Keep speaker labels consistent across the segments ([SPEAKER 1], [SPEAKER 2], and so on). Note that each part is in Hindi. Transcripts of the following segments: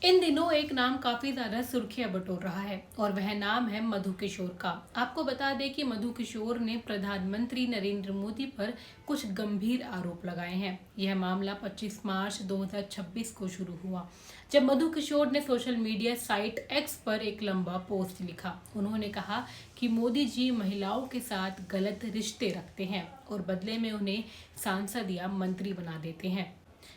[SPEAKER 1] इन दिनों एक नाम काफी ज्यादा सुर्खियां बटोर रहा है और वह नाम है मधु किशोर का। आपको बता दें कि मधु किशोर ने प्रधानमंत्री नरेंद्र मोदी पर कुछ गंभीर आरोप लगाए हैं। यह मामला 25 मार्च 2026 को शुरू हुआ जब मधु किशोर ने सोशल मीडिया साइट एक्स पर एक लंबा पोस्ट लिखा। उन्होंने कहा कि मोदी जी महिलाओं के साथ गलत रिश्ते रखते हैं और बदले में उन्हें सांसद या मंत्री बना देते हैं।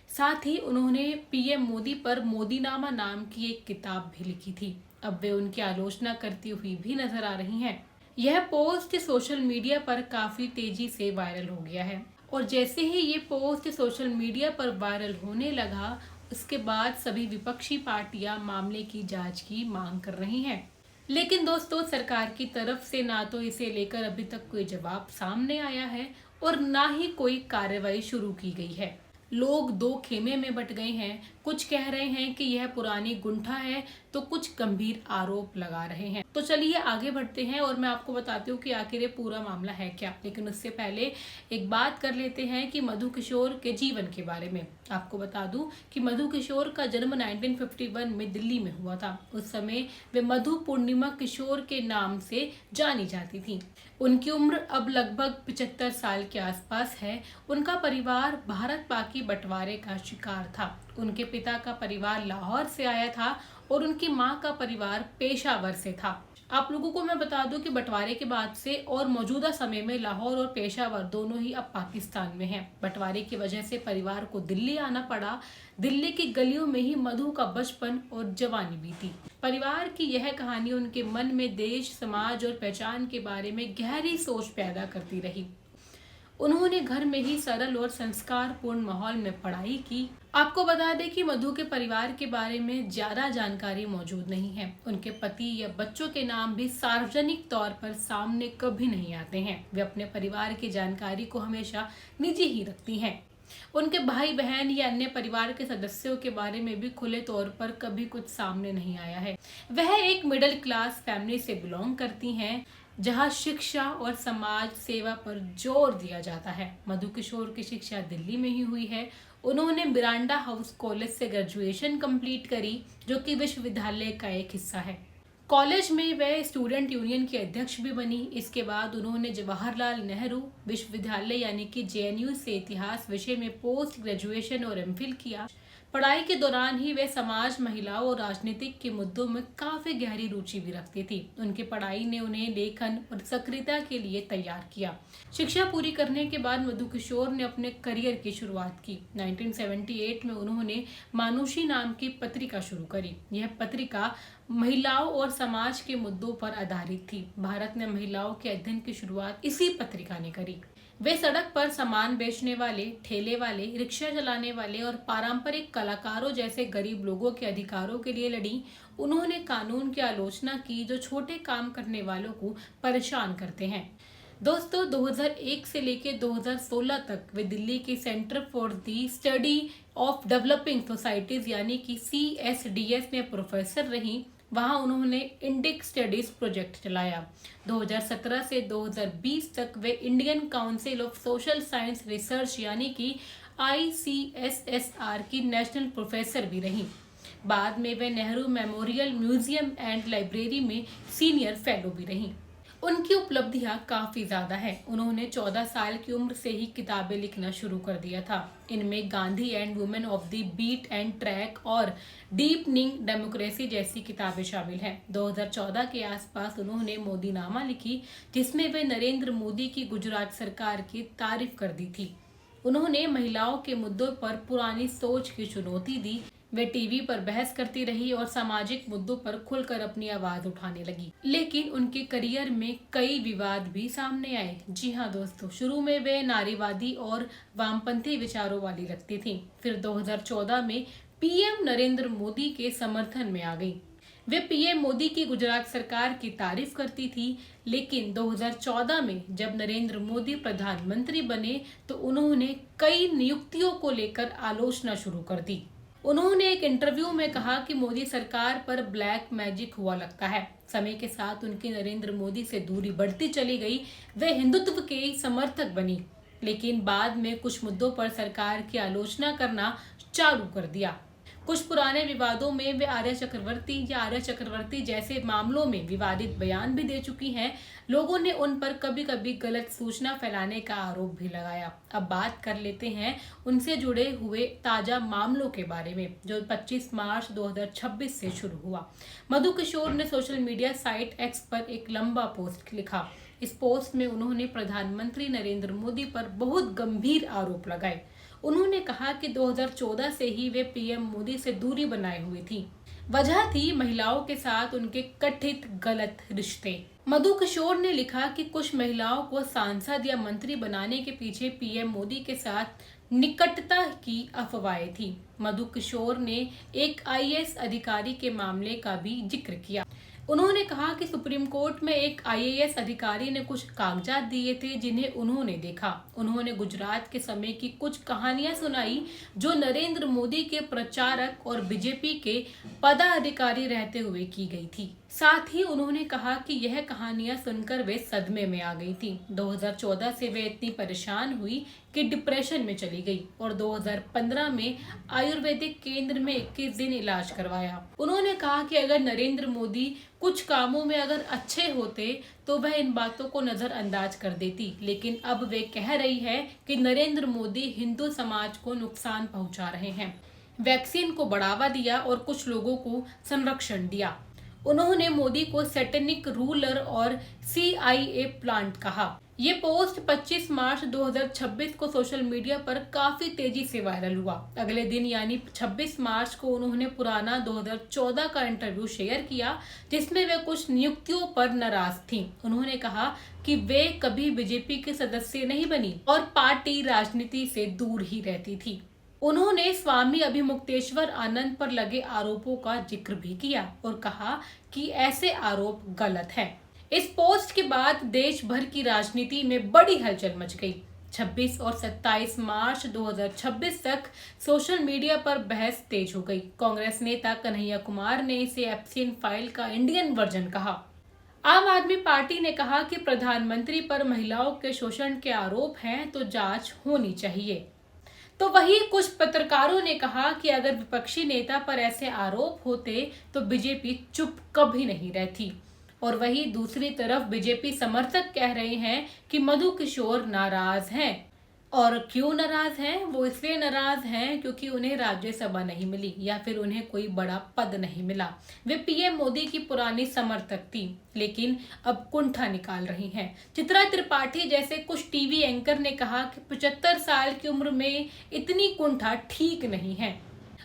[SPEAKER 1] साथ ही उन्होंने पीएम मोदी पर मोदीनामा नाम की एक किताब भी लिखी थी। अब वे उनकी आलोचना करती हुई भी नजर आ रही हैं। यह पोस्ट सोशल मीडिया पर काफी तेजी से वायरल हो गया है और जैसे ही ये पोस्ट सोशल मीडिया पर वायरल होने लगा, उसके बाद सभी विपक्षी पार्टियां मामले की जांच की मांग कर रही हैं। लेकिन दोस्तों, सरकार की तरफ से ना तो इसे लेकर अभी तक कोई जवाब सामने आया है और ना ही कोई कार्रवाई शुरू की गई है। लोग दो खेमे में बट गए हैं। कुछ कह रहे हैं कि यह पुरानी गुंठा है तो कुछ गंभीर आरोप लगा रहे हैं। तो चलिए आगे बढ़ते हैं और मैं आपको बताती हूँ कि आखिर ये पूरा मामला है क्या। लेकिन उससे पहले एक बात कर लेते हैं कि मधु किशोर के जीवन के बारे में। आपको बता दूं कि मधु किशोर का जन्म 1951 में दिल्ली में हुआ था। उस समय वे मधु पूर्णिमा किशोर के नाम से जानी जाती थी। उनकी उम्र अब लगभग 75 साल के आसपास है। उनका परिवार भारत पाक बंटवारे का शिकार था। उनके पिता का परिवार लाहौर से आया था और उनकी मां का परिवार पेशावर से था। आप लोगों को मैं बता दूं कि बंटवारे के बाद से और मौजूदा समय में लाहौर और पेशावर दोनों ही अब पाकिस्तान में हैं। बंटवारे की वजह से परिवार को दिल्ली आना पड़ा। दिल्ली की गलियों में ही मधु का बचपन और जवानी बीती। परिवार की यह कहानी उनके मन में देश, समाज और पहचान के बारे में गहरी सोच पैदा करती रही। उन्होंने घर में ही सरल और संस्कारपूर्ण माहौल में पढ़ाई की। आपको बता दें कि मधु के परिवार के बारे में ज्यादा जानकारी मौजूद नहीं है। उनके पति या बच्चों के नाम भी सार्वजनिक तौर पर सामने कभी नहीं आते हैं। वे अपने परिवार की जानकारी को हमेशा निजी ही रखती हैं। उनके भाई बहन या अन्य परिवार के सदस्यों के बारे में भी खुले तौर पर कभी कुछ सामने नहीं आया है। वह एक मिडिल क्लास फैमिली से बिलोंग करती हैं, जहां शिक्षा और समाज सेवा पर जोर दिया जाता है। मधु किशोर की शिक्षा दिल्ली में ही हुई है। उन्होंने मिरांडा हाउस कॉलेज से ग्रेजुएशन कंप्लीट करी, जो कि विश्वविद्यालय का एक हिस्सा है। कॉलेज में वह स्टूडेंट यूनियन की अध्यक्ष भी बनी। इसके बाद उन्होंने जवाहरलाल नेहरू विश्वविद्यालय यानी कि जेएनयू से इतिहास विषय में पोस्ट ग्रेजुएशन और एमफिल किया। पढ़ाई के दौरान ही वे समाज, महिलाओं और राजनीतिक के मुद्दों में काफी गहरी रुचि भी रखती थी। उनकी पढ़ाई ने उन्हें लेखन और सक्रियता के लिए तैयार किया। शिक्षा पूरी करने के बाद मधु किशोर ने अपने करियर की शुरुआत की। 1978 में उन्होंने मानुषी नाम की पत्रिका शुरू करी। यह पत्रिका महिलाओं और समाज के मुद्दों पर आधारित थी। भारत में महिलाओं के अध्ययन की शुरुआत इसी पत्रिका ने करी। वे सड़क पर सामान बेचने वाले, ठेले वाले, रिक्शा चलाने वाले और पारंपरिक कलाकारों जैसे गरीब लोगों के अधिकारों के लिए लड़ी। उन्होंने कानून की आलोचना की जो छोटे काम करने वालों को परेशान करते हैं। दोस्तों, 2001 से लेकर 2016 तक वे दिल्ली के centre for the study of developing societies यानी कि CSDS में प्रोफेसर रहीं। वहां उन्होंने इंडिक स्टडीज प्रोजेक्ट चलाया। 2017 से 2020 तक वे Indian Council of Social Science Research यानी कि ICSSR की नेशनल प्रोफेसर भी रहीं। बाद में वे Nehru Memorial Museum and Library में सीनियर फेलो भी रहीं। उनकी उपलब्धियां काफी ज्यादा हैं। उन्होंने 14 साल की उम्र से ही किताबें लिखना शुरू कर दिया था। इनमें Gandhi and women of the beat and track और डीपनिंग डेमोक्रेसी जैसी किताबें शामिल हैं। 2014 के आसपास उन्होंने मोदीनामा लिखी, जिसमें वे नरेंद्र मोदी की गुजरात सरकार की तारीफ कर दी थी। उन्होंने महिलाओं के मुद्दों पर पुरानी सोच की चुनौती दी। वे टीवी पर बहस करती रही और सामाजिक मुद्दों पर खुलकर अपनी आवाज उठाने लगी। लेकिन उनके करियर में कई विवाद भी सामने आए। जी हाँ दोस्तों, शुरू में वे नारीवादी और वामपंथी विचारों वाली लगती थीं। फिर 2014 में पीएम नरेंद्र मोदी के समर्थन में आ गई। वे पीएम मोदी की गुजरात सरकार की तारीफ करती थी। लेकिन 2014 में जब नरेंद्र मोदी प्रधानमंत्री बने तो उन्होंने कई नियुक्तियों को लेकर आलोचना शुरू कर दी। उन्होंने एक इंटरव्यू में कहा कि मोदी सरकार पर ब्लैक मैजिक हुआ लगता है। समय के साथ उनकी नरेंद्र मोदी से दूरी बढ़ती चली गई। वे हिंदुत्व के समर्थक बनी, लेकिन बाद में कुछ मुद्दों पर सरकार की आलोचना करना चालू कर दिया। कुछ पुराने विवादों में वे आर्या चक्रवर्ती जैसे मामलों में विवादित बयान भी दे चुकी हैं। लोगों ने उन पर कभी कभी गलत सूचना फैलाने का आरोप भी लगाया। अब बात कर लेते हैं उनसे जुड़े हुए ताजा मामलों के बारे में, जो 25 मार्च 2026 से शुरू हुआ। मधु किशोर ने सोशल मीडिया साइट एक्स पर एक लंबा पोस्ट लिखा। इस पोस्ट में उन्होंने प्रधानमंत्री नरेंद्र मोदी पर बहुत गंभीर आरोप लगाए। उन्होंने कहा कि 2014 से ही वे पीएम मोदी से दूरी बनाए हुए थी। वजह थी महिलाओं के साथ उनके कथित गलत रिश्ते। मधु किशोर ने लिखा कि कुछ महिलाओं को सांसद या मंत्री बनाने के पीछे पीएम मोदी के साथ निकटता की अफवाहें थी। मधु किशोर ने एक आईएएस अधिकारी के मामले का भी जिक्र किया। उन्होंने कहा कि सुप्रीम कोर्ट में एक आईएएस अधिकारी ने कुछ कागजात दिए थे जिन्हें उन्होंने देखा। उन्होंने गुजरात के समय की कुछ कहानियां सुनाई जो नरेंद्र मोदी के प्रचारक और बीजेपी के पदाधिकारी रहते हुए की गई थी। साथ ही उन्होंने कहा कि यह कहानियां सुनकर वे सदमे में आ गई थी। 2014 से वे इतनी परेशान हुई कि डिप्रेशन में चली गई और 2015 में आयुर्वेदिक केंद्र में 21 दिन इलाज करवाया। उन्होंने कहा कि अगर नरेंद्र मोदी कुछ कामों में अगर अच्छे होते तो वह इन बातों को नजरअंदाज कर देती, लेकिन अब वे कह रही है कि नरेंद्र मोदी हिंदू समाज को नुकसान पहुंचा रहे हैं। वैक्सीन को बढ़ावा दिया और कुछ लोगों को संरक्षण दिया। उन्होंने मोदी को सैटेनिक रूलर और CIA प्लांट कहा। ये पोस्ट 25 मार्च 2026 को सोशल मीडिया पर काफी तेजी से वायरल हुआ। अगले दिन यानी 26 मार्च को उन्होंने पुराना 2014 का इंटरव्यू शेयर किया जिसमें वे कुछ नियुक्तियों पर नाराज थीं। उन्होंने कहा कि वे कभी बीजेपी के सदस्य नहीं बनी और पार्टी राजनीति से दूर ही रहती थी। उन्होंने स्वामी अभिमुक्तेश्वर आनंद पर लगे आरोपों का जिक्र भी किया और कहा कि ऐसे आरोप गलत हैं। इस पोस्ट के बाद देश भर की राजनीति में बड़ी हलचल मच गई। 26 और 27 मार्च 2026 तक सोशल मीडिया पर बहस तेज हो गई। कांग्रेस नेता कन्हैया कुमार ने इसे एप्सिन फाइल का इंडियन वर्जन कहा। आम आदमी पार्टी ने कहा कि प्रधानमंत्री पर महिलाओं के शोषण के आरोप हैं तो जांच होनी चाहिए। तो वहीं कुछ पत्रकारों ने कहा कि अगर विपक्षी नेता पर ऐसे आरोप होते तो बीजेपी चुप कभी नहीं रहती। और वहीं दूसरी तरफ बीजेपी समर्थक कह रहे हैं कि मधु किशोर नाराज हैं। और क्यों नाराज हैं? वो इसलिए नाराज हैं क्योंकि उन्हें राज्यसभा नहीं मिली या फिर उन्हें कोई बड़ा पद नहीं मिला। वे पीएम मोदी की पुरानी समर्थक थी लेकिन अब कुंठा निकाल रही हैं। चित्रा त्रिपाठी जैसे कुछ टीवी एंकर ने कहा कि 75 साल की उम्र में इतनी कुंठा ठीक नहीं है।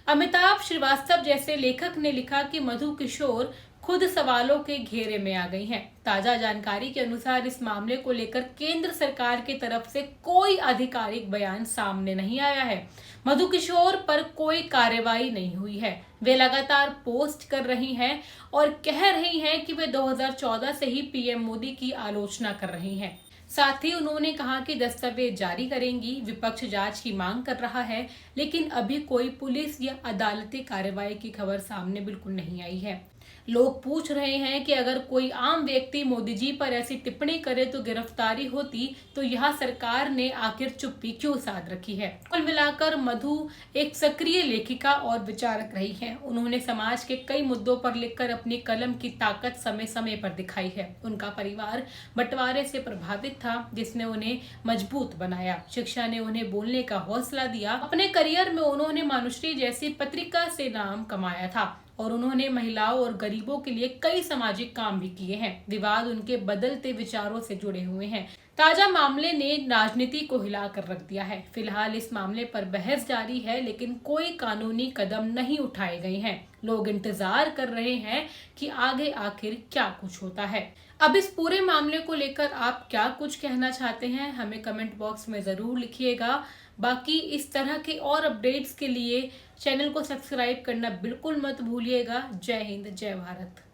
[SPEAKER 1] अमिताभ श्रीवास्तव जैसे लेखक ने लिखा कि मधु किशोर खुद सवालों के घेरे में आ गई हैं। ताजा जानकारी के अनुसार इस मामले को लेकर केंद्र सरकार की तरफ से कोई आधिकारिक बयान सामने नहीं आया है। मधु किशोर पर कोई कार्रवाई नहीं हुई है। वे लगातार पोस्ट कर रही हैं और कह रही हैं कि वे 2014 से ही पीएम मोदी की आलोचना कर रही हैं। साथ ही उन्होंने कहा कि दस्तावेज जारी करेंगी। विपक्ष जांच की मांग कर रहा है लेकिन अभी कोई पुलिस या अदालती कार्रवाई की खबर सामने बिल्कुल नहीं आई है। लोग पूछ रहे हैं कि अगर कोई आम व्यक्ति मोदी जी पर ऐसी टिप्पणी करे तो गिरफ्तारी होती, तो यहाँ सरकार ने आखिर चुप्पी क्यों साध रखी है। कुल मिलाकर मधु एक सक्रिय लेखिका और विचारक रही हैं। उन्होंने समाज के कई मुद्दों पर लिखकर अपनी कलम की ताकत समय समय पर दिखाई है। उनका परिवार बंटवारे से प्रभावित था जिसने उन्हें मजबूत बनाया। शिक्षा ने उन्हें बोलने का हौसला दिया। अपने करियर में उन्होंने मानुश्री जैसी पत्रिका से नाम कमाया था और उन्होंने महिलाओं और गरीबों के लिए कई सामाजिक काम भी किए हैं। विवाद उनके बदलते विचारों से जुड़े हुए हैं। ताजा मामले ने राजनीति को हिला कर रख दिया है। फिलहाल इस मामले पर बहस जारी है लेकिन कोई कानूनी कदम नहीं उठाए गए हैं। लोग इंतजार कर रहे हैं कि आगे आखिर क्या कुछ होता है। अब इस पूरे मामले को लेकर आप क्या कुछ कहना चाहते हैं हमें कमेंट बॉक्स में जरूर लिखिएगा। बाकी इस तरह के और अपडेट्स के लिए चैनल को सब्सक्राइब करना बिल्कुल मत भूलिएगा। जय हिंद, जय भारत।